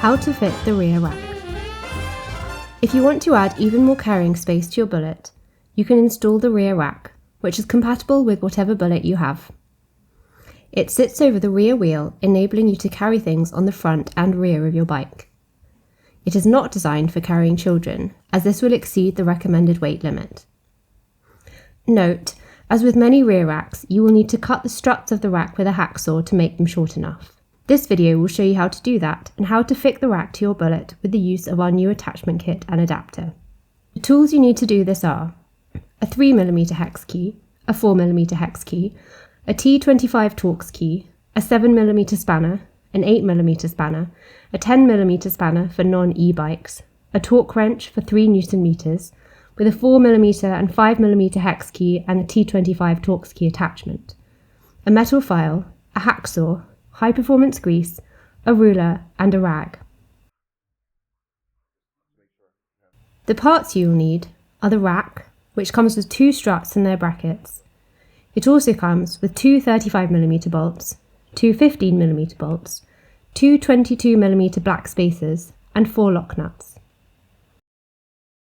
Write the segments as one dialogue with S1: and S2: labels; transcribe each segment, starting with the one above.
S1: How to fit the rear rack. If you want to add even more carrying space to your Bullitt, you can install the rear rack, which is compatible with whatever Bullitt you have. It sits over the rear wheel, enabling you to carry things on the front and rear of your bike. It is not designed for carrying children, as this will exceed the recommended weight limit. Note, as with many rear racks, you will need to cut the struts of the rack with a hacksaw to make them short enough. This video will show you how to do that and how to fit the rack to your Bullitt with the use of our new attachment kit and adapter. The tools you need to do this are a 3mm hex key, a 4mm hex key, a T25 Torx key, a 7mm spanner, an 8mm spanner, a 10mm spanner for non-e-bikes, a torque wrench for 3 Nm, with a 4mm and 5mm hex key and a T25 Torx key attachment, a metal file, a hacksaw, high-performance grease, a ruler and a rag. The parts you will need are the rack, which comes with 2 struts and their brackets. It also comes with 2 35mm bolts, 2 15mm bolts, 2 22mm black spacers and 4 lock nuts.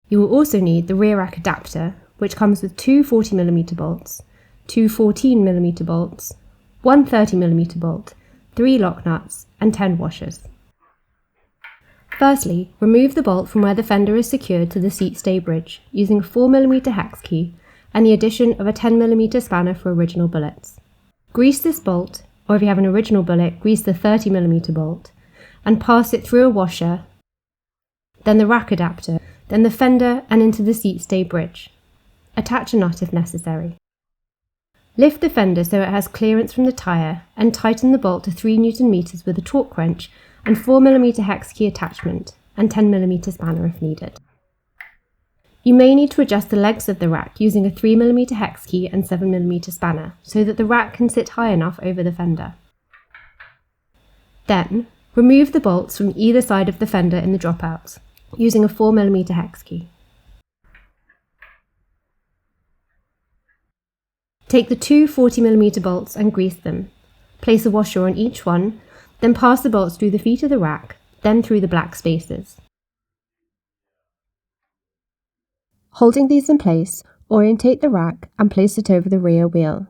S1: You will also need the rear rack adapter, which comes with 2 40mm bolts, 2 14mm bolts, 1 30mm bolt, 3 lock nuts and 10 washers. Firstly, remove the bolt from where the fender is secured to the seat stay bridge using a 4mm hex key and the addition of a 10mm spanner for original Bullitts. Grease this bolt, or if you have an original Bullitt, grease the 30mm bolt, and pass it through a washer, then the rack adapter, then the fender and into the seat stay bridge. Attach a nut if necessary. Lift the fender so it has clearance from the tyre and tighten the bolt to 3 Nm with a torque wrench and 4mm hex key attachment and 10mm spanner if needed. You may need to adjust the legs of the rack using a 3mm hex key and 7mm spanner so that the rack can sit high enough over the fender. Then, remove the bolts from either side of the fender in the dropouts using a 4mm hex key. Take the 2 40mm bolts and grease them. Place a washer on each one, then pass the bolts through the feet of the rack, then through the black spacers. Holding these in place, orientate the rack and place it over the rear wheel.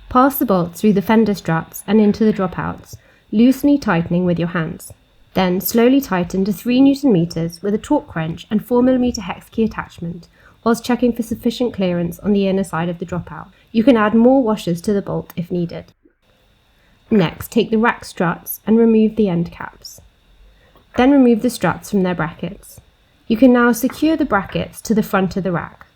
S1: Pass the bolts through the fender struts and into the dropouts, loosely tightening with your hands. Then slowly tighten to 3 Nm with a torque wrench and 4mm hex key attachment, whilst checking for sufficient clearance on the inner side of the dropout. You can add more washers to the bolt if needed. Next, take the rack struts and remove the end caps. Then remove the struts from their brackets. You can now secure the brackets to the front of the rack.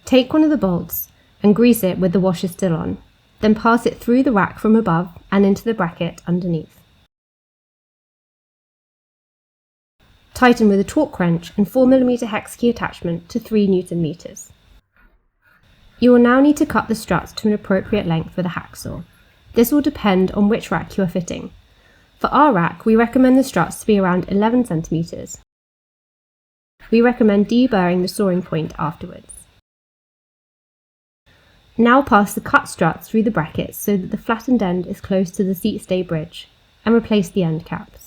S1: Take one of the bolts and grease it with the washer still on, then pass it through the rack from above and into the bracket underneath. Tighten with a torque wrench and 4mm hex key attachment to 3 Nm. You will now need to cut the struts to an appropriate length with a hacksaw. This will depend on which rack you are fitting. For our rack, we recommend the struts to be around 11 cm. We recommend deburring the sawing point afterwards. Now pass the cut struts through the brackets so that the flattened end is close to the seat stay bridge, and replace the end caps.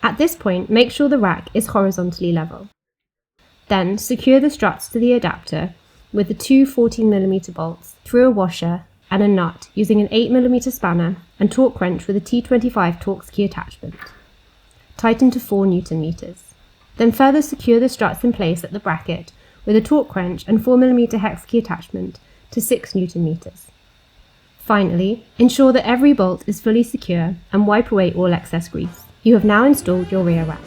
S1: At this point, make sure the rack is horizontally level. Then secure the struts to the adapter with the 2 14mm bolts through a washer and a nut using an 8mm spanner and torque wrench with a T25 Torx key attachment. Tighten to 4 Nm. Then further secure the struts in place at the bracket with a torque wrench and 4mm hex key attachment to 6 Nm. Finally, ensure that every bolt is fully secure and wipe away all excess grease. You have now installed your rear rack.